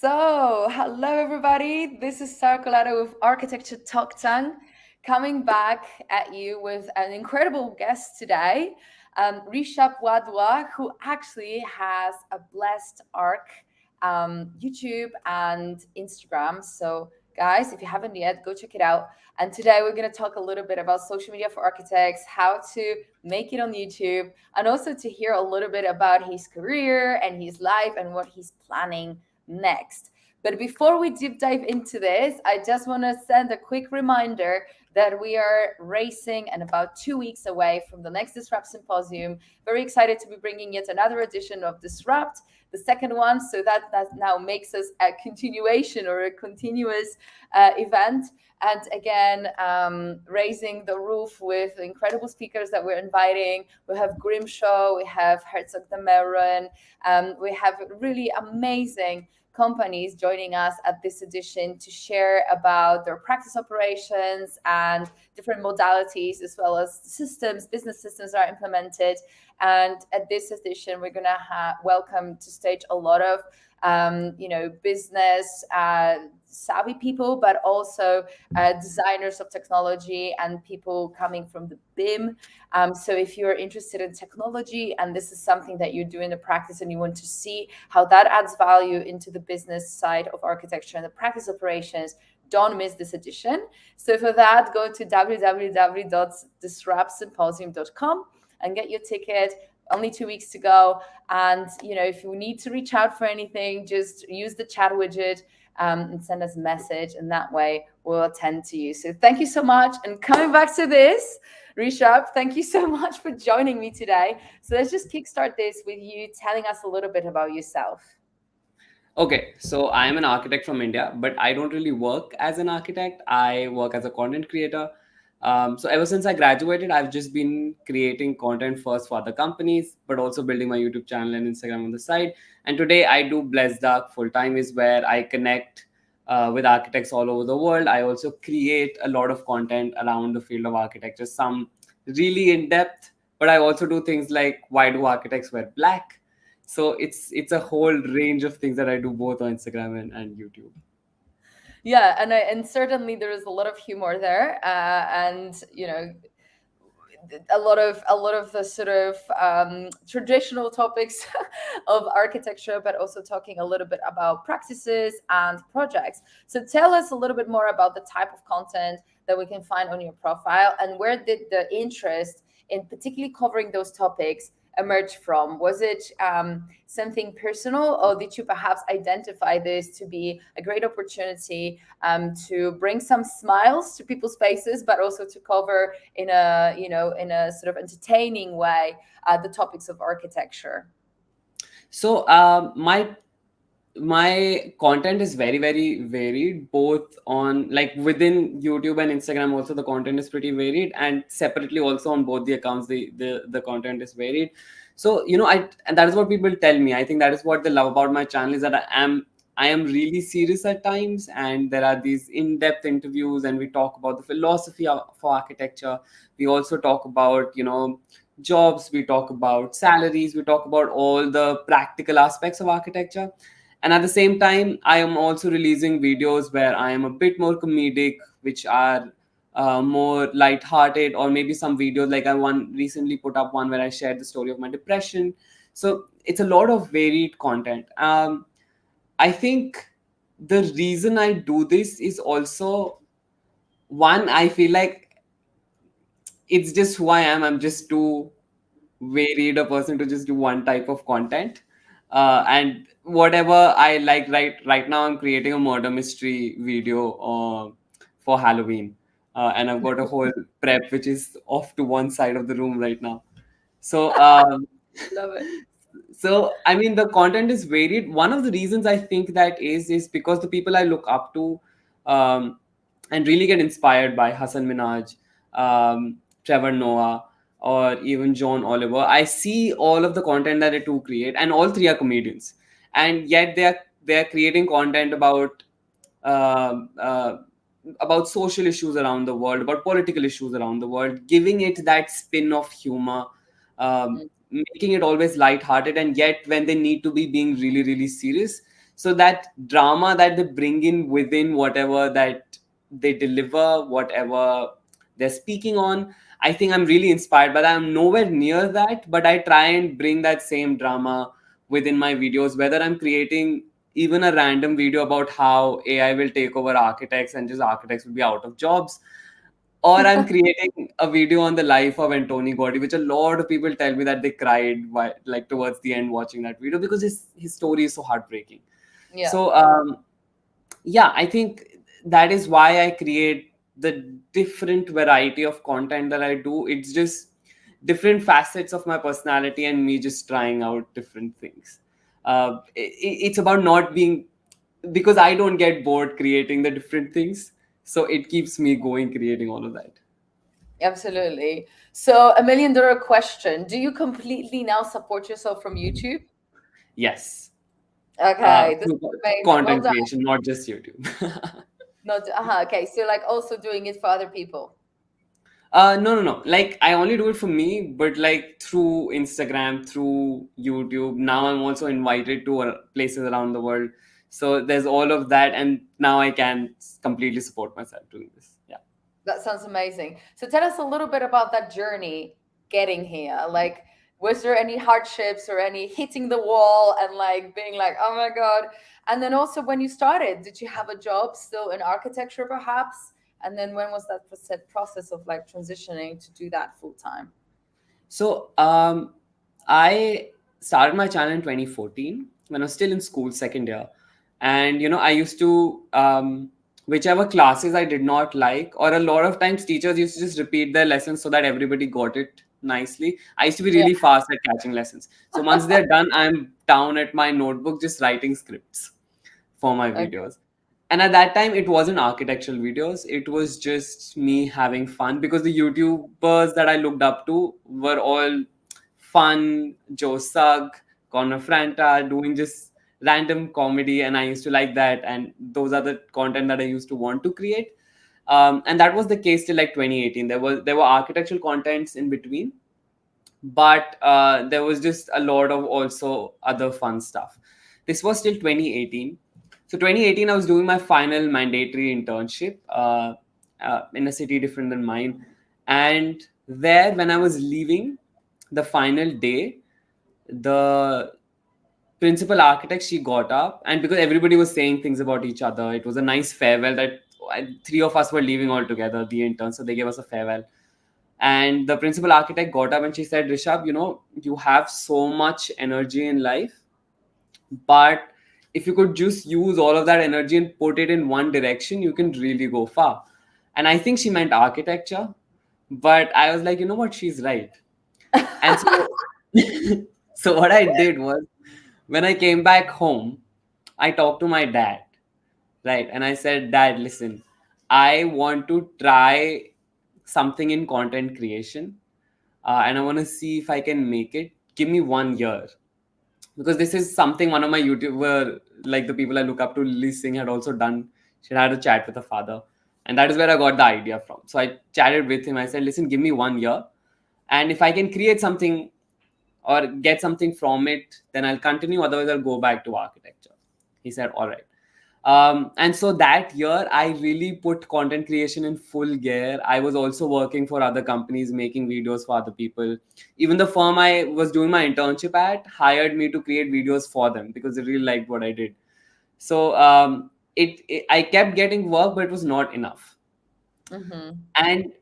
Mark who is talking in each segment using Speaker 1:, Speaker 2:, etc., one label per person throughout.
Speaker 1: Hello everybody. This is Sarah Colado with Architecture Talk Tongue, coming back at you with an incredible guest today, Rishabh Wadhwa, who actually has a blessed arc, YouTube and Instagram. So, guys, if you haven't yet, go check it out. And today we're going to talk a little bit about social media for architects, how to make it on YouTube, and also to hear a little bit about his career and his life and what he's planning next. But before we deep dive into this, I just want to send a quick reminder that we are racing and about 2 weeks away from the next Disrupt Symposium. Very excited to be bringing yet another edition of Disrupt, the second one. So that now makes us a continuation or a continuous event. And again, raising the roof with incredible speakers that we're inviting. We have Grimshaw, we have Herzog de Meuron, we have really amazing companies joining us at this edition to share about their practice operations and different modalities, as well as systems, business systems are implemented. And at this edition, we're going to welcome to stage a lot of business savvy people, but also designers of technology and people coming from the BIM. So if you're interested in technology and this is something that you do in the practice and you want to see how that adds value into the business side of architecture and the practice operations, don't miss this edition. So for that, go to www.disruptsymposium.com and get your ticket. Only 2 weeks to go. And, if you need to reach out for anything, just use the chat widget and send us a message. And that way we'll attend to you. So thank you so much. And coming back to this, Rishabh, thank you so much for joining me today. So let's just kickstart this with you telling us a little bit about yourself.
Speaker 2: Okay, so I am an architect from India, but I don't really work as an architect. I work as a content creator. So ever since I graduated, I've just been creating content first for other companies, but also building my YouTube channel and Instagram on the side. And today I do Bless Dark full time, is where I connect with architects all over the world. I also create a lot of content around the field of architecture, some really in depth, but I also do things like why do architects wear black? So it's a whole range of things that I do both on Instagram and YouTube.
Speaker 1: Yeah, and certainly there is a lot of humor there, and a lot of the sort of traditional topics of architecture, but also talking a little bit about practices and projects. So tell us a little bit more about the type of content that we can find on your profile, and where did the interest in particularly covering those topics emerge from? Was it something personal, or did you perhaps identify this to be a great opportunity to bring some smiles to people's faces, but also to cover in a sort of entertaining way the topics of architecture?
Speaker 2: So my content is very very varied, both on like within YouTube and Instagram. Also the content is pretty varied, and separately also on both the accounts the content is varied. So I and that is what people tell me. I think that is what they love about my channel, is that I am really serious at times, and there are these in-depth interviews, and we talk about the philosophy for architecture. We also talk about jobs, we talk about salaries, we talk about all the practical aspects of architecture. And at the same time, I am also releasing videos where I am a bit more comedic, which are more light-hearted, or maybe some videos like I one recently put up one where I shared the story of my depression. So it's a lot of varied content. I think the reason I do this is also, one, I feel like it's just who I am. I'm just too varied a person to just do one type of content. And whatever I like, right now I'm creating a murder mystery video for Halloween. And I've got a whole prep which is off to one side of the room right now. So
Speaker 1: Love it.
Speaker 2: so I mean the content is varied. One of the reasons I think that is because the people I look up to um, and really get inspired by, Hassan Minaj, Trevor Noah, or even John Oliver. I see all of the content that they two create, and all three are comedians, and yet they are creating content um uh, about social issues around the world, about political issues around the world, giving it that spin of humor,
Speaker 1: Mm.
Speaker 2: making it always lighthearted, and yet when they need to be being really really serious. So that drama that they bring in within whatever that they deliver, whatever they're speaking on, I think I'm really inspired by that. I'm nowhere near that, but I try and bring that same drama within my videos, whether I'm creating even a random video about how AI will take over architects and just architects will be out of jobs, or I'm creating a video on the life of Antoni Gaudi, which a lot of people tell me that they cried like towards the end watching that video because his story is so heartbreaking.
Speaker 1: Yeah.
Speaker 2: So yeah, I think that is why I create the different variety of content that I do. It's just different facets of my personality and me just trying out different things. It's about not being, because I don't get bored creating the different things, so it keeps me going creating all of that.
Speaker 1: Absolutely. So, $1 million question. Do you completely now support yourself from YouTube?
Speaker 2: Yes.
Speaker 1: Okay, this
Speaker 2: Through
Speaker 1: is amazing. Well
Speaker 2: content
Speaker 1: done.
Speaker 2: creation, not just YouTube.
Speaker 1: Not, okay. So, like, also doing it for other people.
Speaker 2: No. Like I only do it for me, but like through Instagram, through YouTube. Now I'm also invited to places around the world. So there's all of that, and now I can completely support myself doing this. Yeah.
Speaker 1: That sounds amazing. So, tell us a little bit about that journey getting here. Like, was there any hardships or any hitting the wall and like being like, oh my God? And then also, when you started, did you have a job still in architecture perhaps? And then when was that process of like transitioning to do that full time?
Speaker 2: So I started my channel in 2014 when I was still in school, second year, and I used to whichever classes I did not like, or a lot of times teachers used to just repeat their lessons so that everybody got it nicely. I used to be
Speaker 1: Yeah.
Speaker 2: really fast at catching lessons. So once they're done, I'm down at my notebook just writing scripts for my
Speaker 1: Okay.
Speaker 2: videos. And at that time, it wasn't architectural videos. It was just me having fun because the YouTubers that I looked up to were all fun, Joe Sugg, Connor Franta, doing just random comedy. And I used to like that. And those are the content that I used to want to create. And that was the case till like 2018. There were architectural contents in between, but there was just a lot of also other fun stuff. This was till 2018. So 2018, I was doing my final mandatory internship in a city different than mine, and there, when I was leaving the final day, the principal architect, she got up, and because everybody was saying things about each other, it was a nice farewell that three of us were leaving all together, the interns, so they gave us a farewell. And the principal architect got up and she said, Rishabh, you have so much energy in life, but if you could just use all of that energy and put it in one direction, you can really go far. And I think she meant architecture, but I was like, you know what, she's right. And so, so what I did was, when I came back home, I talked to my dad, right? And I said, Dad, listen, I want to try something in content creation, and I want to see if I can make it. Give me 1 year, because this is something one of my YouTuber, like the people I look up to, Lily Singh, had also done. She had a chat with her father, and that is where I got the idea from. So I chatted with him. I said, listen, give me 1 year, and if I can create something or get something from it, then I'll continue. Otherwise, I'll go back to architecture. He said, all right. And so that year, I really put content creation in full gear. I was also working for other companies, making videos for other people. Even the firm I was doing my internship at hired me to create videos for them because they really liked what I did. So I kept getting work, but it was not enough.
Speaker 1: Mm-hmm.
Speaker 2: And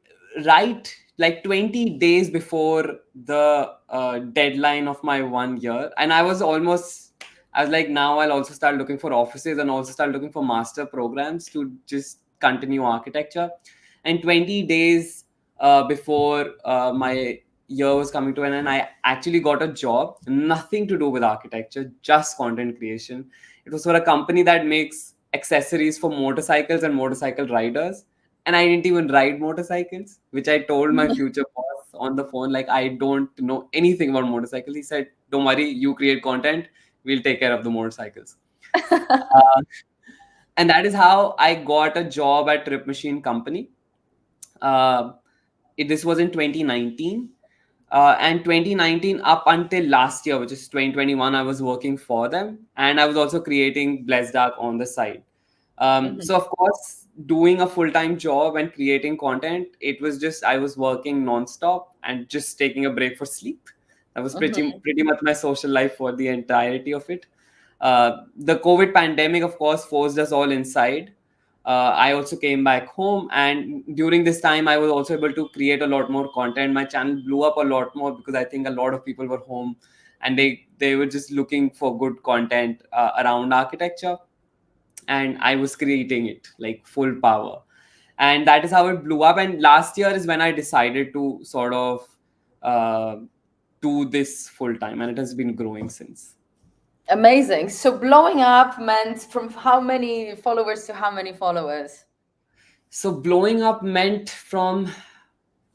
Speaker 2: right, like 20 days before the deadline of my 1 year, and I was like, now I'll also start looking for offices and also start looking for master programs to just continue architecture. And 20 days before my year was coming to an end, I actually got a job, nothing to do with architecture, just content creation. It was for a company that makes accessories for motorcycles and motorcycle riders, and I didn't even ride motorcycles, which I told my future boss on the phone, like, I don't know anything about motorcycles. He said, don't worry, you create content, we'll take care of the motorcycles. Uh, and that is how I got a job at Trip Machine Company. Uh, this was in 2019. And 2019 up until last year, which is 2021, I was working for them, and I was also creating Blessed Dark on the side. So
Speaker 1: Hmm.
Speaker 2: of course, doing a full-time job and creating content, it was just I was working non-stop and just taking a break for sleep. That was
Speaker 1: Hmm.
Speaker 2: pretty much my social life for the entirety of it. The COVID pandemic, of course, forced us all inside. I also came back home, and during this time, I was also able to create a lot more content. My channel blew up a lot more because I think a lot of people were home, and they were just looking for good content around architecture, and I was creating it like full power, and that is how it blew up. And last year is when I decided to sort of uh, do this full time, and it has been growing since.
Speaker 1: Amazing. So blowing up meant from how many followers to how many followers?
Speaker 2: So blowing up meant from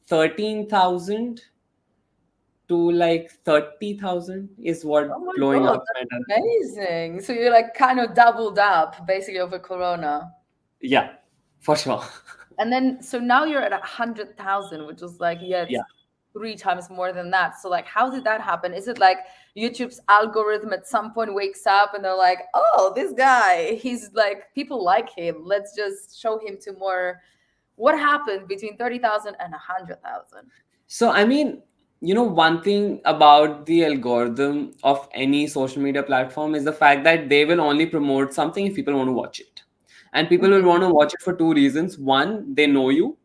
Speaker 2: 13,000 to like 30,000 is what
Speaker 1: Oh my
Speaker 2: blowing
Speaker 1: God,
Speaker 2: up meant.
Speaker 1: that's amazing. So you like kind of doubled up basically over Corona.
Speaker 2: Yeah, for sure.
Speaker 1: And then, so now you're at 100,000, which is like yet
Speaker 2: Yeah.
Speaker 1: three times more than that. So, like, how did that happen? Is it like YouTube's algorithm at some point wakes up and they're like, oh, this guy, he's like, people like him. Let's just show him to more. What happened between 30,000 and 100,000?
Speaker 2: So, I mean, one thing about the algorithm of any social media platform is the fact that they will only promote something if people want to watch it. And people will
Speaker 1: Hmm.
Speaker 2: want to watch it for two reasons. One, they know you,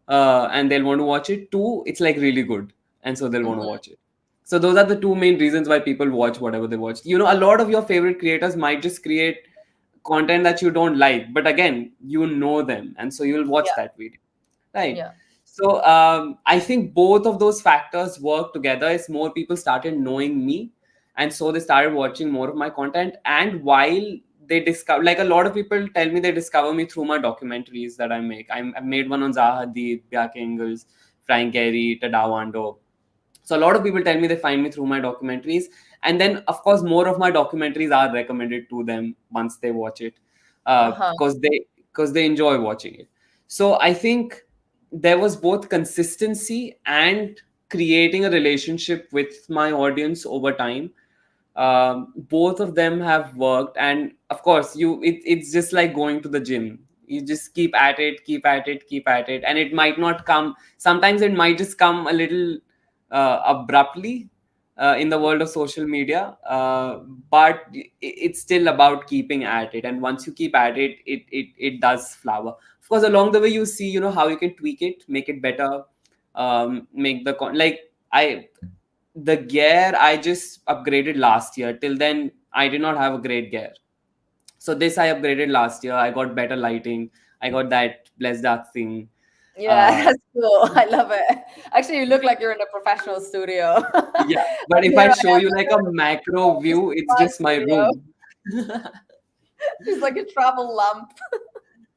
Speaker 2: and they'll want to watch it. Two, it's like really good, and so they'll want to
Speaker 1: Hmm.
Speaker 2: watch it. So those are the two main reasons why people watch whatever they watch. A lot of your favorite creators might just create content that you don't like, but again, you know them, and so you'll watch
Speaker 1: Yeah.
Speaker 2: that video. Right.
Speaker 1: Yeah.
Speaker 2: So I think both of those factors work together. Is more people started knowing me, and so they started watching more of my content. And while they discover, like a lot of people tell me they discover me through my documentaries that I make. I've made one on Zaha Hadid, Bianca Ingalls, Frank Gehry, Tadawando. So a lot of people tell me they find me through my documentaries, and then of course more of my documentaries are recommended to them once they watch it,
Speaker 1: Uh-huh.
Speaker 2: because they enjoy watching it. So I think there was both consistency and creating a relationship with my audience over time. Both of them have worked, and of course it's just like going to the gym. You just keep at it, keep at it, keep at it, and it might not come. Sometimes it might just come a little abruptly in the world of social media, but it's still about keeping at it, and once you keep at it, it does flower. Of course, along the way you see how you can tweak it, make it better, make like I the gear I just upgraded last year. Till then, I did not have a great gear. So this I upgraded last year. I got better lighting. I got that blessed dark thing.
Speaker 1: Yeah,
Speaker 2: Uh,
Speaker 1: that's cool. I love it. Actually, you look like you're in a professional studio.
Speaker 2: yeah, but
Speaker 1: And
Speaker 2: if
Speaker 1: here
Speaker 2: I
Speaker 1: I
Speaker 2: show
Speaker 1: am.
Speaker 2: you like a macro
Speaker 1: This is
Speaker 2: view, it's
Speaker 1: my
Speaker 2: just my
Speaker 1: studio.
Speaker 2: room.
Speaker 1: She's like a travel lamp.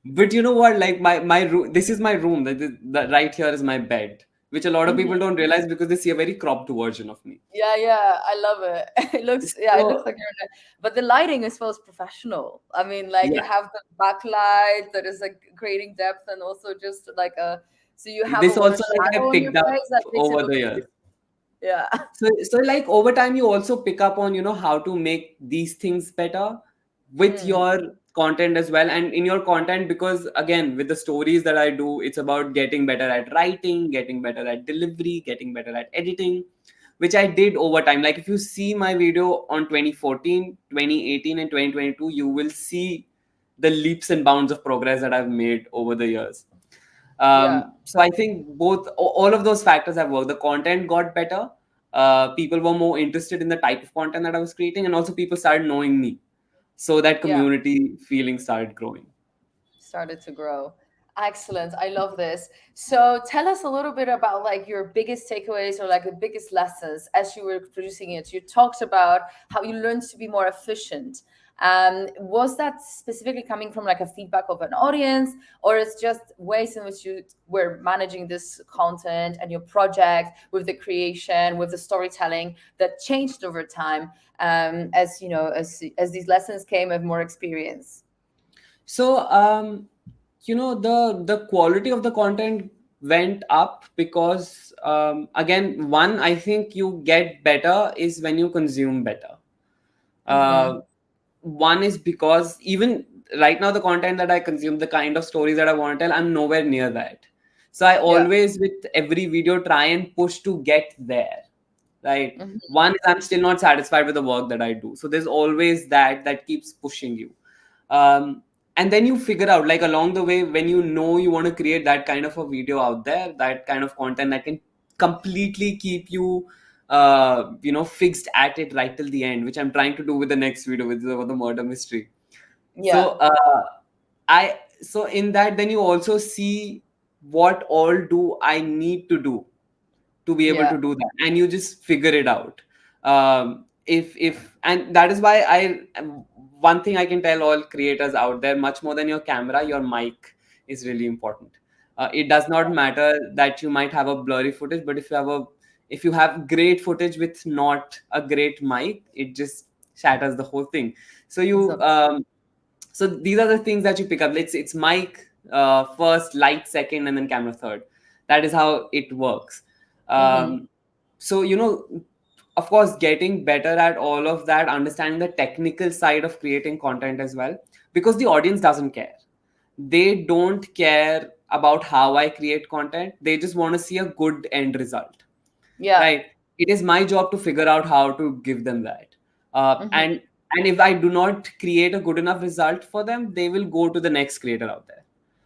Speaker 2: But you know what? Like my room. This is my room. The right here is my bed, which a lot of
Speaker 1: Mhm.
Speaker 2: people don't realize because they see a very cropped version of me.
Speaker 1: Yeah, yeah, I love it. It looks, yeah, it looks
Speaker 2: So
Speaker 1: like you're in a, but the lighting is supposed professional. I mean, like you
Speaker 2: yeah,
Speaker 1: have the backlight that is like creating depth and also just like a, so you have a
Speaker 2: this
Speaker 1: lot of
Speaker 2: also like I
Speaker 1: shadow on your
Speaker 2: picked up
Speaker 1: face that makes it
Speaker 2: over
Speaker 1: look
Speaker 2: the
Speaker 1: really,
Speaker 2: years.
Speaker 1: yeah.
Speaker 2: So like over time, you also pick up on how to make these things better with
Speaker 1: Mm,
Speaker 2: your content as well, and in your content, because again, with the stories that I do, it's about getting better at writing, getting better at delivery, getting better at editing, which I did over time. Like if you see my video on 2014, 2018, and 2022, you will see the leaps and bounds of progress that I've made over the years.
Speaker 1: yeah,
Speaker 2: So I think all of those factors have worked. The content got better. People were more interested in the type of content that I was creating, and also people started knowing me. So that
Speaker 1: yeah.
Speaker 2: community feeling started growing.
Speaker 1: Started to grow. Excellent. I love this. So tell us a little bit about like your biggest takeaways or like the biggest lessons as you were producing it. You talked about how you learned to be more efficient. Was that specifically coming from like a feedback of an audience, or it's just ways in which you were managing this content and your project with the creation, with the storytelling that changed over time, as you know, as these lessons came of more experience?
Speaker 2: So the quality of the content went up because, again, one, I think you get better is when you consume better.
Speaker 1: Mm-hmm.
Speaker 2: uh, One is because even right now, the content that I consume, the kind of stories that I want to tell, I'm nowhere near that. So I
Speaker 1: Yeah.
Speaker 2: always, with every video, try and push to get there, right?
Speaker 1: Mm-hmm.
Speaker 2: One is I'm still not satisfied with the work that I do, so there's always that keeps pushing you. um, and then you figure out, like, along the way, when you know you want to create that kind of a video out there, that kind of content that can completely keep you fixed at it right till the end, which I'm trying to do with the next video, with the murder mystery.
Speaker 1: Yeah.
Speaker 2: So so in that, then you also see what all do I need to do to be able
Speaker 1: Yeah.
Speaker 2: to do that, and you just figure it out. If And that is why one thing I can tell all creators out there, much more than your camera, your mic is really important. It does not matter that you might have a blurry footage, but if you have great footage with not a great mic, it just shatters the whole thing. So you
Speaker 1: So,
Speaker 2: so these are the things that you pick up. It's mic first, light second, and then camera third. That is how it works.
Speaker 1: mm-hmm.
Speaker 2: um, so, of course, getting better at all of that, understanding the technical side of creating content as well, because the audience doesn't care. They don't care about how I create content. They just want to see a good end result,
Speaker 1: Yeah.
Speaker 2: right? It is my job to figure out how to give them that. uh,
Speaker 1: Mm-hmm.
Speaker 2: and and if I do not create a good enough result for them, they will go to the next creator out there.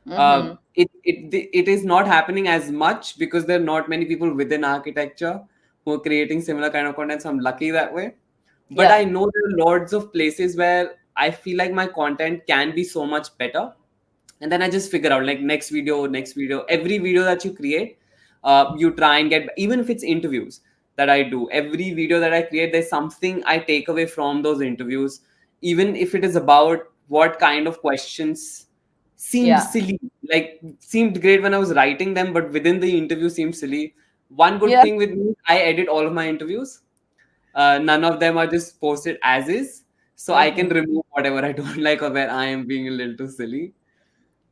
Speaker 1: Mm-hmm.
Speaker 2: It is not happening as much because there are not many people within architecture who are creating similar kind of content, so I'm lucky that way. But
Speaker 1: Yeah.
Speaker 2: I know there are lots of places where I feel like my content can be so much better, and then I just figure out, like, next video, every video that you create, you try and get, even if it's interviews that I do, every video that I create, there's something I take away from those interviews, even if it is about what kind of questions seemed
Speaker 1: Yeah.
Speaker 2: silly, like, seemed great when I was writing them, but within the interview seemed silly. One good
Speaker 1: Yeah.
Speaker 2: thing with me, I edit all of my interviews. None of them are just posted as is, so I can
Speaker 1: Mm-hmm.
Speaker 2: remove whatever I don't like or where I am being a little too silly.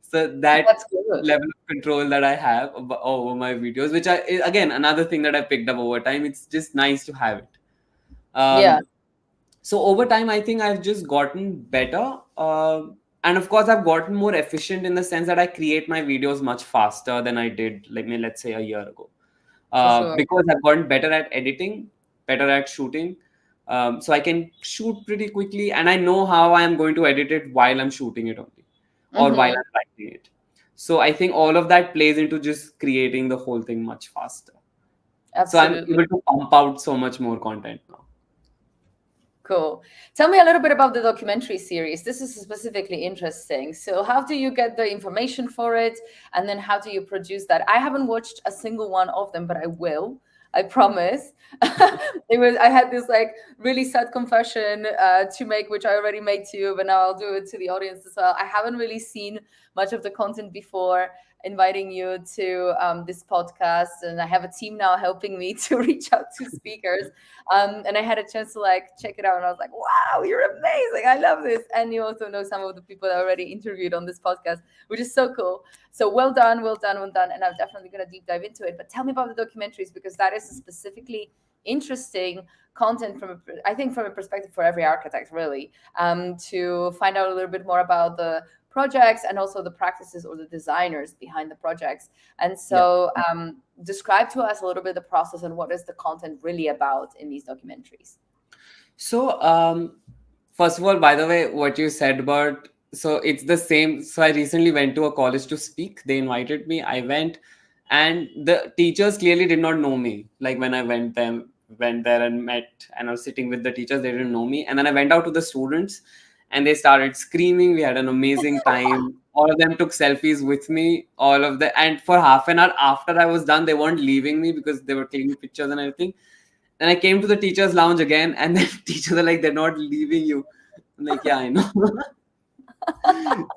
Speaker 2: So that
Speaker 1: That's good.
Speaker 2: level of control that I have over my videos, which again, another thing that I picked up over time, it's just nice to have it.
Speaker 1: Yeah.
Speaker 2: um, so over time, I think I've just gotten better, and of course, I've gotten more efficient in the sense that I create my videos much faster than I did, like, let's say, a year ago,
Speaker 1: For sure.
Speaker 2: because I've gotten better at editing, better at shooting. So I can shoot pretty quickly, and I know how I am going to edit it while I'm shooting it only, or while
Speaker 1: Mm-hmm.
Speaker 2: I'm writing it. So I think all of that plays into just creating the whole thing much faster. So I'm
Speaker 1: Absolutely.
Speaker 2: able to pump out so much more content now.
Speaker 1: Cool. Tell me a little bit about the documentary series. This is specifically interesting. So, how do you get the information for it? And then, how do you produce that? I haven't watched a single one of them, but I will. I promise. I had this like really sad confession to make, which I already made to you, but now I'll do it to the audience as well. I haven't really seen much of the content before inviting you to this podcast, and I have a team now helping me to reach out to speakers. And I had a chance to like check it out, and I was like, "Wow, you're amazing! I love this!" And you also know some of the people that I already interviewed on this podcast, which is so cool. So well done, well done, well done. And I'm definitely gonna deep dive into it. But tell me about the documentaries, because that is specifically interesting content I think from a perspective for every architect, really, to find out a little bit more about the projects and also the practices or the designers behind the projects. And
Speaker 2: Yeah.
Speaker 1: so, describe to us a little bit the process and what is the content really about in these documentaries.
Speaker 2: So, first of all, by the way, what you said about, so it's the same. So I recently went to a college to speak. They invited me. I went, and the teachers clearly did not know me. Like, when I went there and met, and I was sitting with the teachers, they didn't know me. And then I went out to the students, and they started screaming. We had an amazing time. All of them took selfies with me. All of the And for half an hour after I was done, they weren't leaving me because they were taking pictures and everything. Then I came to the teachers' lounge again, and then teachers are like, "They're not leaving you." I'm like, "Yeah, I know."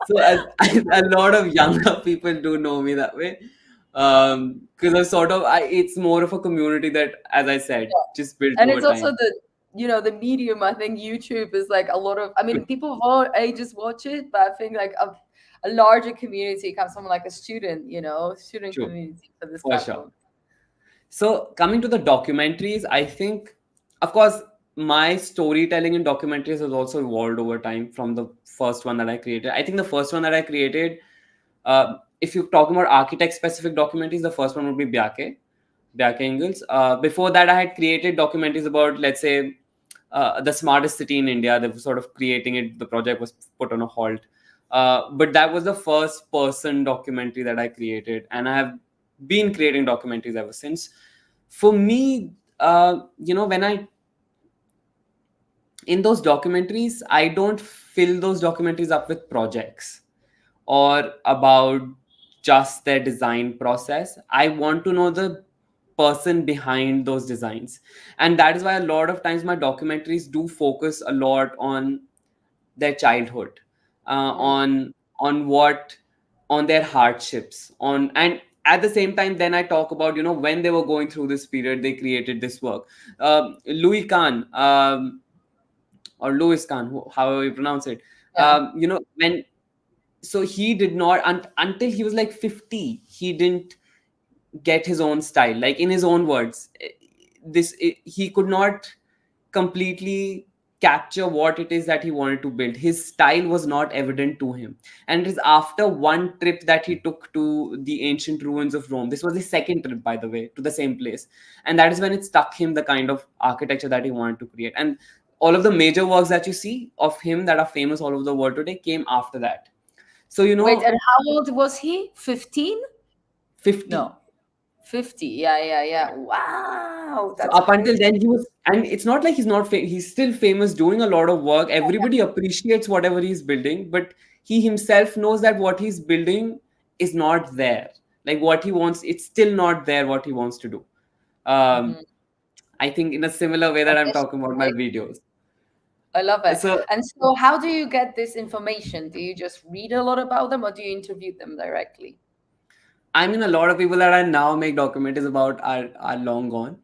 Speaker 2: So a lot of younger people do know me that way, because I've it's more of a community that, as I said, just built
Speaker 1: And
Speaker 2: over
Speaker 1: it's also
Speaker 2: time.
Speaker 1: the medium. I think YouTube is like a lot of, I mean, people of all ages watch it, but I think like a larger community, comes from like a student, student
Speaker 2: True,
Speaker 1: community for this
Speaker 2: for sure.
Speaker 1: platform.
Speaker 2: So coming to the documentaries, I think, of course, my storytelling in documentaries has also evolved over time from the first one that I created. I think the first one that I created, if you're talking about architect specific documentaries, the first one would be Bjarke Ingels. Before that, I had created documentaries about, let's say, the smartest city in India. They were sort of creating it. The project was put on a halt. But that was the first person documentary that I created, and I have been creating documentaries ever since. For me, when I in those documentaries, I don't fill those documentaries up with projects or about just their design process. I want to know the person behind those designs. And that is why a lot of times my documentaries do focus a lot on their childhood,
Speaker 1: Mm.
Speaker 2: on what, on their hardships, on, and at the same time then I talk about, when they were going through this period they created this work. Louis Kahn, or Louis Kahn, however you pronounce it,
Speaker 1: Yeah.
Speaker 2: when, so he did not, until he was like 50, he didn't get his own style, like in his own words. He could not completely capture what it is that he wanted to build. His style was not evident to him, and it is after one trip that he took to the ancient ruins of Rome. This was his second trip, by the way, to the same place, and that is when it struck him the kind of architecture that he wanted to create. And all of the major works that you see of him that are famous all over the world today came after that. So
Speaker 1: Wait, and how old was he? 15?
Speaker 2: 50.
Speaker 1: No, 50. Yeah, yeah, yeah. Wow,
Speaker 2: So
Speaker 1: that's
Speaker 2: up until
Speaker 1: crazy.
Speaker 2: then he was, and it's not like he's not he's still famous, doing a lot of work. Everybody appreciates whatever he's building, but he himself knows that what he's building is not there. Like what he wants, it's still not there. What he wants to do. Um,
Speaker 1: Mhm.
Speaker 2: I think in a similar way that I'm
Speaker 1: Ambitious,
Speaker 2: talking about my
Speaker 1: right?
Speaker 2: videos.
Speaker 1: I love it.
Speaker 2: So
Speaker 1: And so, how do you get this information? Do you just read a lot about them, or do you interview them directly?
Speaker 2: I mean, a lot of people that I now make documentaries about are long gone.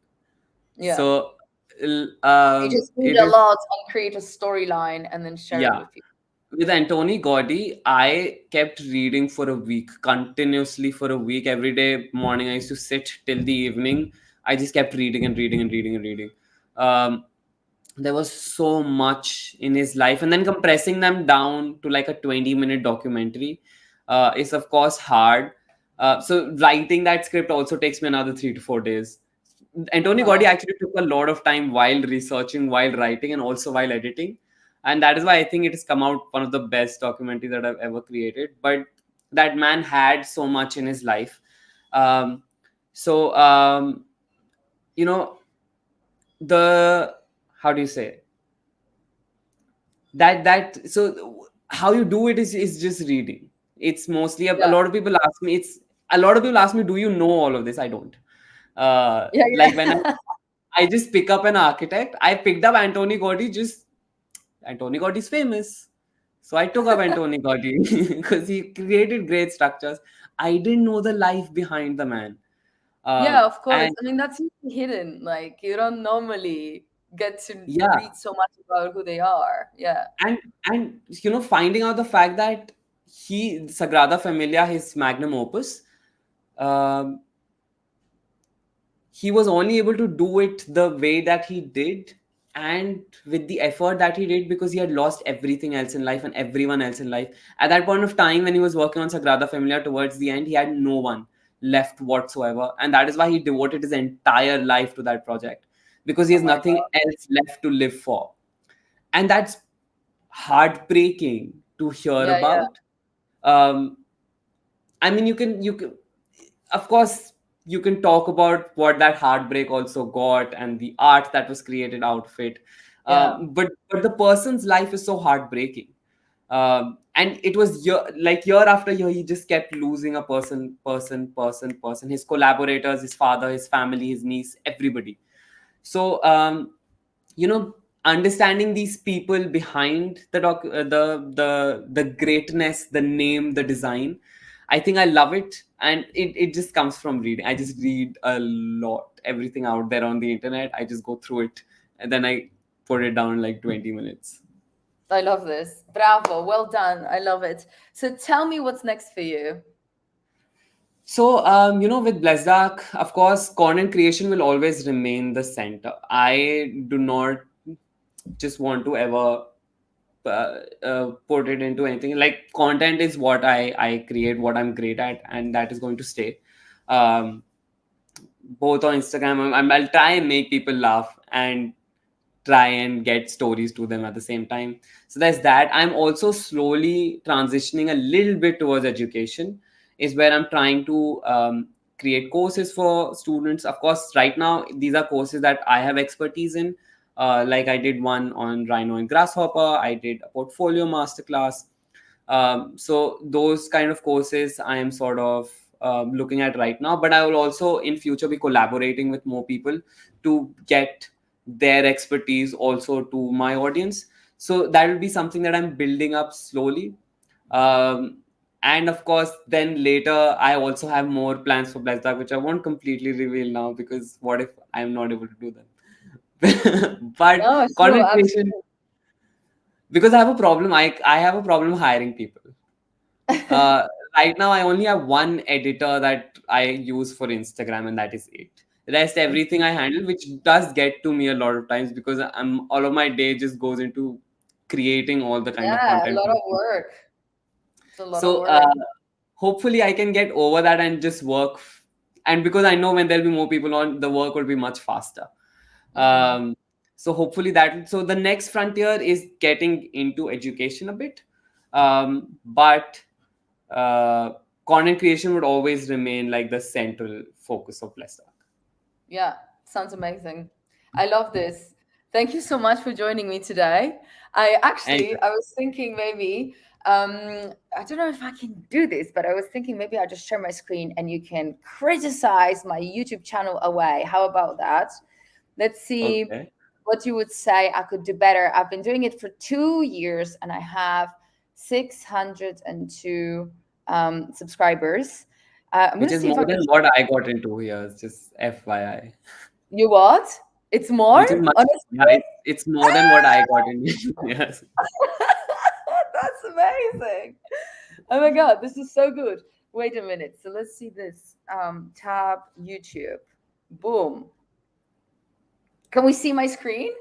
Speaker 1: Yeah.
Speaker 2: So
Speaker 1: You just read
Speaker 2: it
Speaker 1: a
Speaker 2: is,
Speaker 1: lot and create a storyline and then share it
Speaker 2: yeah.
Speaker 1: with people.
Speaker 2: With Antoni Gaudi, I kept reading for a week, continuously for a week. Every day morning, I used to sit till the evening. I just kept reading and reading and reading and reading. Um, there was so much in his life, and then compressing them down to like a 20-minute documentary is, of course, hard. So writing that script also takes me another 3 to 4 days. Antoni Gaudi
Speaker 1: Wow.
Speaker 2: actually took a lot of time while researching, while writing, and also while editing, and that is why I think it has come out one of the best documentaries that I've ever created. But that man had so much in his life. Um, so you know the how do you say that so how you do it is just reading. It's mostly a
Speaker 1: Yeah.
Speaker 2: lot of people ask me, it's a lot of people ask me, do you know all of this? I don't.
Speaker 1: Yeah.
Speaker 2: Like when
Speaker 1: Yeah.
Speaker 2: I just pick up an architect. I picked up Antoni Gaudi. Just Antoni Gaudi is famous, so I took up Antoni Gaudi because he created great structures. I didn't know the life behind the man,
Speaker 1: Yeah, of course.
Speaker 2: and
Speaker 1: I mean, that's usually hidden. Like, you don't normally get to
Speaker 2: yeah,
Speaker 1: read so much about who they are. Yeah.
Speaker 2: and finding out the fact that he Sagrada Familia, his magnum opus, um, he was only able to do it the way that he did and with the effort that he did because he had lost everything else in life and everyone else in life. At that point of time when he was working on Sagrada Familia towards the end, he had no one left whatsoever, and that is why he devoted his entire life to that project, because he
Speaker 1: Oh
Speaker 2: has
Speaker 1: my
Speaker 2: nothing
Speaker 1: God.
Speaker 2: else left to live for. And that's heartbreaking to hear
Speaker 1: Yeah, yeah,
Speaker 2: about. um, I mean, you can, of course, you can talk about what that heartbreak also got and the art that was created out of it.
Speaker 1: yeah.
Speaker 2: But the person's life is so heartbreaking. And it was year after year, he just kept losing a person, his collaborators, his father, his family, his niece, everybody. So understanding these people behind the greatness, the name, the design, I think I love it, and it just comes from reading. I just read a lot, everything out there on the internet. I just go through it, and then I put it down in like 20 minutes.
Speaker 1: I love this. Bravo. Well done. I love it. So tell me what's next for you.
Speaker 2: So, with Blessdark, of course, content creation will always remain the center. I do not just want to ever put it into anything. Like, content is what I create, what I'm great at, and that is going to stay. Um, Both on Instagram, I'll try and make people laugh and try and get stories to them at the same time. So there's that. I'm also slowly transitioning a little bit towards education, is where I'm trying to create courses for students. Of course, right now these are courses that I have expertise in. Like I did one on Rhino and Grasshopper. I did a portfolio masterclass. So those kind of courses I am sort of looking at right now. But I will also in future be collaborating with more people to get their expertise also to my audience. So that will be something that I'm building up slowly. Um, and of course, then later I also have more plans for Black, which I won't completely reveal now because what if I'm not able to do them? But
Speaker 1: No, sure,
Speaker 2: content creation,
Speaker 1: absolutely.
Speaker 2: because I have a problem. I have a problem hiring people. Uh, right now, I only have one editor that I use for Instagram, and that is it. Rest everything I handle, which does get to me a lot of times because I'm all of my day just goes into creating all the kind of
Speaker 1: Yeah, a
Speaker 2: content.
Speaker 1: lot of work. It's a lot of
Speaker 2: So
Speaker 1: work.
Speaker 2: hopefully, I can get over that and just work. And because I know when there'll be more people on, the work will be much faster.
Speaker 1: Hmm.
Speaker 2: Um, so hopefully that. So the next frontier is getting into education a bit, but uh, content creation would always remain like the central focus of Blessed.
Speaker 1: Yeah, sounds amazing. I love this. Thank you so much for joining me today.
Speaker 2: And
Speaker 1: I was thinking maybe, I don't know if I can do this, but I was thinking maybe I'll just share my screen and you can criticize my YouTube channel away. How about that? Let's see
Speaker 2: okay,
Speaker 1: what you would say I could do better. I've been doing it for 2 years and I have 602 subscribers. I'm
Speaker 2: which
Speaker 1: gonna
Speaker 2: is
Speaker 1: see if
Speaker 2: more
Speaker 1: I can.
Speaker 2: than what I got in 2 years. Just FYI,
Speaker 1: You what? It's more?
Speaker 2: which is much. Yeah,
Speaker 1: Honestly?
Speaker 2: it's more than what I got in 2 years.
Speaker 1: That's amazing. Oh my god, this is so good. Wait a minute. So let's see this. Tab YouTube. Boom. Can we see my screen?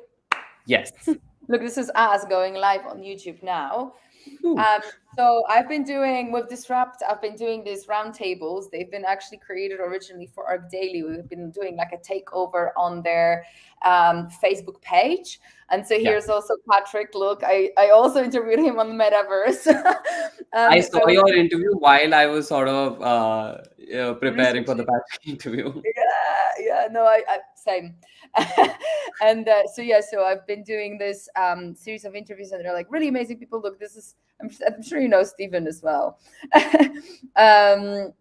Speaker 2: Yes.
Speaker 1: Look, this is us going live on YouTube now.
Speaker 2: Ooh.
Speaker 1: Um, so I've been doing with Disrupt, I've been doing these roundtables. They've been actually created originally for Arc Daily. We've been doing like a takeover on their Facebook page. And so
Speaker 2: Yeah,
Speaker 1: here's also Patrick. Look, I also interviewed him on the metaverse.
Speaker 2: I
Speaker 1: But
Speaker 2: saw your interview while I was sort of preparing for the
Speaker 1: researching.
Speaker 2: Patrick interview.
Speaker 1: Yeah, no, I same. And so yeah, so I've been doing this series of interviews, and they're like really amazing people. Look, this is I'm sure you know Stephen as well. And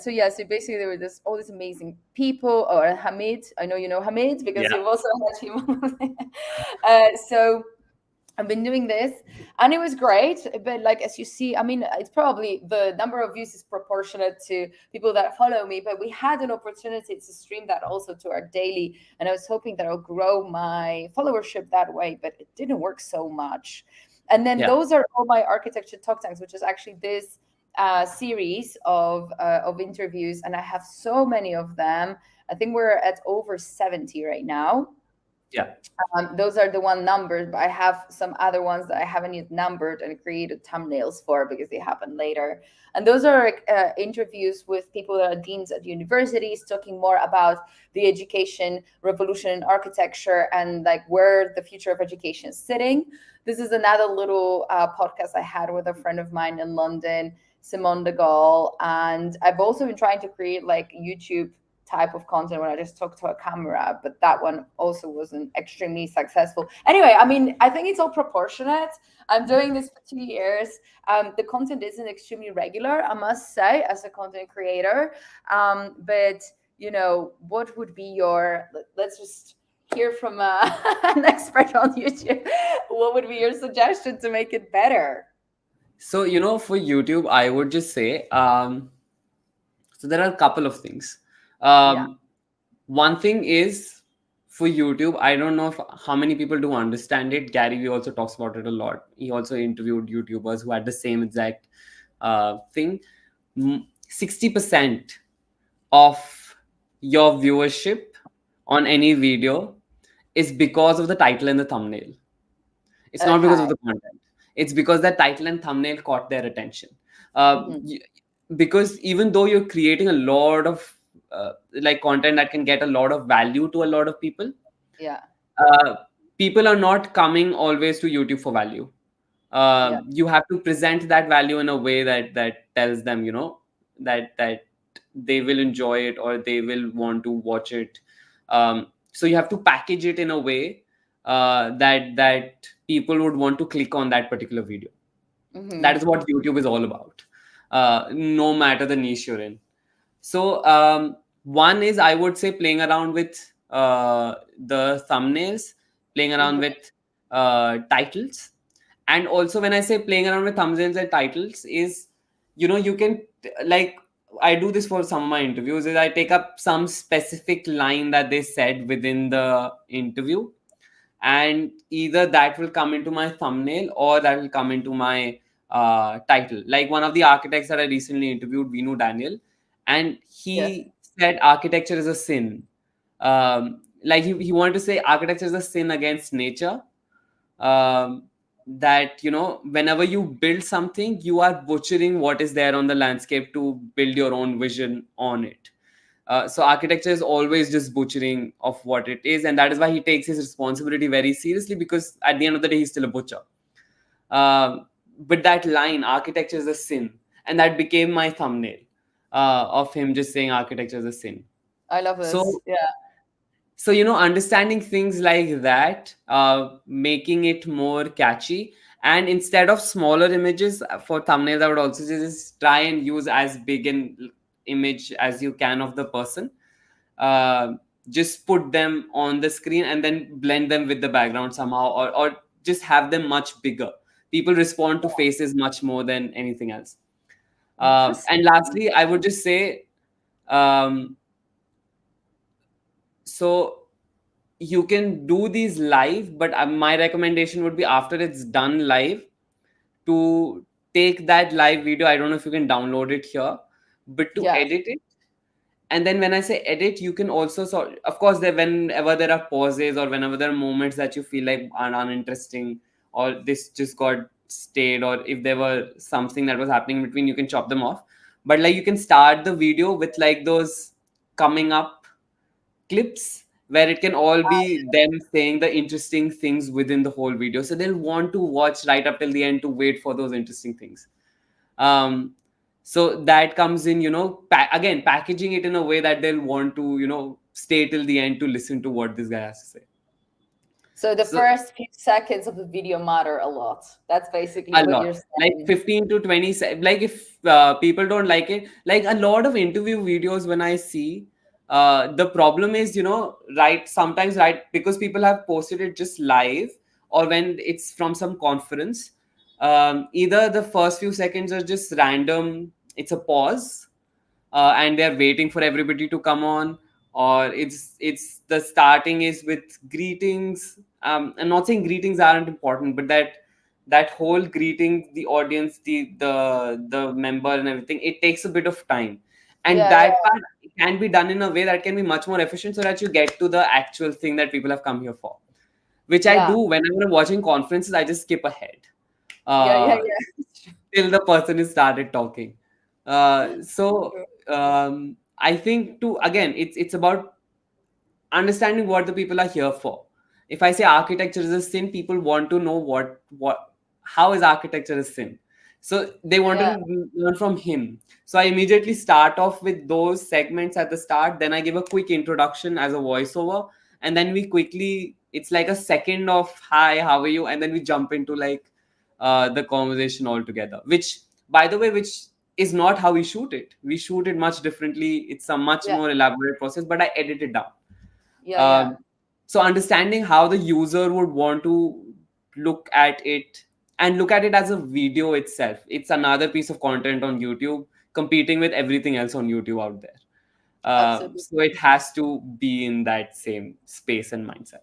Speaker 1: so yeah, so basically there were this all these amazing people. Or Hamid, I know you know Hamid because
Speaker 2: Yeah,
Speaker 1: you've also had him. So I've been doing this and it was great. But like as you see, I mean, it's probably the number of views is proportionate to people that follow me. But we had an opportunity to stream that also to our daily. And I was hoping that I'll grow my followership that way, but it didn't work so much. And then
Speaker 2: yeah.
Speaker 1: those are all my architecture talk tanks, which is actually this series of interviews. And I have so many of them. I think we're at over 70 right now.
Speaker 2: Yeah.
Speaker 1: Those are the one numbers, but I have some other ones that I haven't yet numbered and created thumbnails for because they happen later. And those are interviews with people that are deans at universities talking more about the education revolution in architecture and like where the future of education is sitting. This is another little podcast I had with a friend of mine in London, Simone de Gaulle. And I've also been trying to create like YouTube type of content when I just talk to a camera, but that one also wasn't extremely successful. Anyway, I mean, I think it's all proportionate. I'm doing this for 2 years. The content isn't extremely regular, I must say, as a content creator. But you know, what would be your? Let's just hear from an expert on YouTube. What would be your suggestion to make it better?
Speaker 2: So for YouTube, I would just say so there are a couple of things.
Speaker 1: Yeah.
Speaker 2: One thing is for YouTube, I don't know if how many people do understand it. Gary Vee also talks about it a lot. He also interviewed YouTubers who had the same exact thing. 60% of your viewership on any video is because of the title and the thumbnail. It's not because
Speaker 1: Okay.
Speaker 2: of the content. It's because that title and thumbnail caught their attention.
Speaker 1: Hmm.
Speaker 2: Because even though you're creating a lot of like content that can get a lot of value to a lot of people,
Speaker 1: Yeah.
Speaker 2: uh, people are not coming always to YouTube for value.
Speaker 1: Yeah.
Speaker 2: You have to present that value in a way that tells them, that they will enjoy it or they will want to watch it. So you have to package it in a way that people would want to click on that particular video. That
Speaker 1: Hmm.
Speaker 2: is what YouTube is all about, no matter the niche you're in. So one is, I would say, playing around with the thumbnails, playing around
Speaker 1: Hmm.
Speaker 2: with titles. And also, when I say playing around with thumbnails and titles, is, you can, like, I do this for some of my interviews, is I take up some specific line that they said within the interview, and either that will come into my thumbnail or that will come into my title. Like one of the architects that I recently interviewed, Vinu Daniel, and
Speaker 1: Yeah.
Speaker 2: he said architecture is a sin. Like he wanted to say architecture is a sin against nature. That, whenever you build something, you are butchering what is there on the landscape to build your own vision on it. So architecture is always just butchering of what it is, and that is why he takes his responsibility very seriously, because at the end of the day, he's still a butcher. But that line, architecture is a sin, and that became my thumbnail of him just saying architecture is a sin.
Speaker 1: I love this.
Speaker 2: So
Speaker 1: Yeah.
Speaker 2: understanding things like that, making it more catchy. And instead of smaller images for thumbnails, I would also just try and use as big an image as you can of the person. uh, just put them on the screen and then blend them with the background somehow, or just have them much bigger. People respond to faces much more than anything else. And
Speaker 1: Interesting.
Speaker 2: lastly, I would just say, um, so you can do these live, but my recommendation would be, after it's done live, to take that live video. I don't know if you can download it here, but to
Speaker 1: Yeah.
Speaker 2: edit it. And then when I say edit, you can also, of course, there, whenever there are pauses or whenever there are moments that you feel like are uninteresting, or this just got stayed, or if there were something that was happening in between, you can chop them off. But like, you can start the video with like those coming up clips where it can all be them saying the interesting things within the whole video, so they'll want to watch right up till the end to wait for those interesting things. um so that comes in, again, packaging it in a way that they'll want to, stay till the end to listen to what this guy has to say.
Speaker 1: So the
Speaker 2: So
Speaker 1: first few seconds of the video matter a lot. That's basically
Speaker 2: a
Speaker 1: what
Speaker 2: lot,
Speaker 1: you're
Speaker 2: like
Speaker 1: saying.
Speaker 2: 15 to 20 like, if people don't like it, like a lot of interview videos when I see, the problem is, right, sometimes, right, because people have posted it just live, or when it's from some conference, either the first few seconds are just random, it's a pause, and they're waiting for everybody to come on, or it's the starting is with greetings. I'm not saying greetings aren't important, but that whole greeting the audience, the member and everything, it takes a bit of time, and
Speaker 1: Yeah, yeah,
Speaker 2: that part can be done in a way that can be much more efficient, so that you get to the actual thing that people have come here for, which I
Speaker 1: yeah,
Speaker 2: do whenever I'm watching conferences. I just skip ahead
Speaker 1: yeah, yeah,
Speaker 2: uh,
Speaker 1: yeah.
Speaker 2: till the person has started talking. So I think, to again, it's about understanding what the people are here for. If I say architecture is a sin, people want to know what how is architecture a sin. So they want
Speaker 1: Yeah,
Speaker 2: to learn from him. So I immediately start off with those segments at the start. Then I give a quick introduction as a voiceover, and then we quickly, it's like a second of hi, how are you, and then we jump into like the conversation altogether. Which, by the way, which is not how we shoot it. We shoot it much differently. It's a much
Speaker 1: yeah,
Speaker 2: more elaborate process, but I edit it down.
Speaker 1: yeah, yeah,
Speaker 2: um, so understanding how the user would want to look at it, and look at it as a video itself, it's another piece of content on YouTube, competing with everything else on YouTube out there.
Speaker 1: Absolutely.
Speaker 2: So it has to be in that same space and mindset.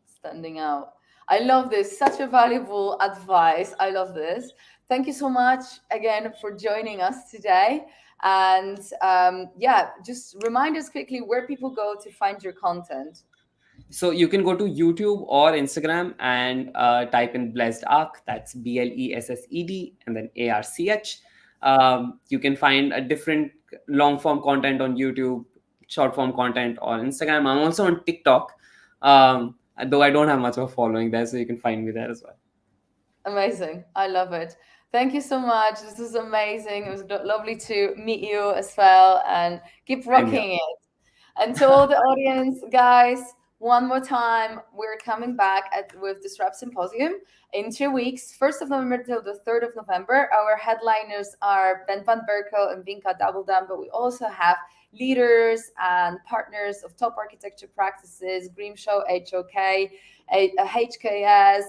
Speaker 1: Standing out. I love this. Such a valuable advice. I love this. Thank you so much again for joining us today. And yeah, just remind us quickly where people go to find your content.
Speaker 2: So you can go to YouTube or Instagram and type in Blessed Arc. That's Blessed and then ARCH. You can find a different long form content on YouTube, short form content on Instagram. I'm also on TikTok, though I don't have much of a following there, so you can find me there as well.
Speaker 1: Amazing. I love it. Thank you so much. This was amazing. It was lovely to meet you as well, and keep
Speaker 2: Same here.
Speaker 1: rocking it. And to all the audience, guys, one more time, we're coming back with Disrupt Symposium in 2 weeks, 1st of November till the 3rd of November. Our headliners are Ben van Berkel and Vinka Dabeldam, but we also have leaders and partners of top architecture practices, Grimshaw, HOK, HKS,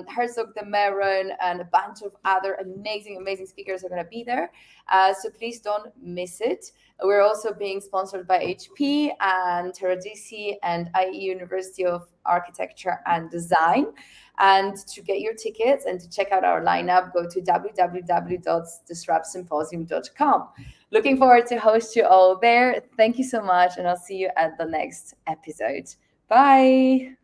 Speaker 1: Herzog de Meron, and a bunch of other amazing, amazing speakers are going to be there. So please don't miss it. We're also being sponsored by HP and Teradisi and IE University of Architecture and Design. And to get your tickets and to check out our lineup, go to www.disruptsymposium.com. Looking forward to host you all there. Thank you so much, and I'll see you at the next episode. Bye.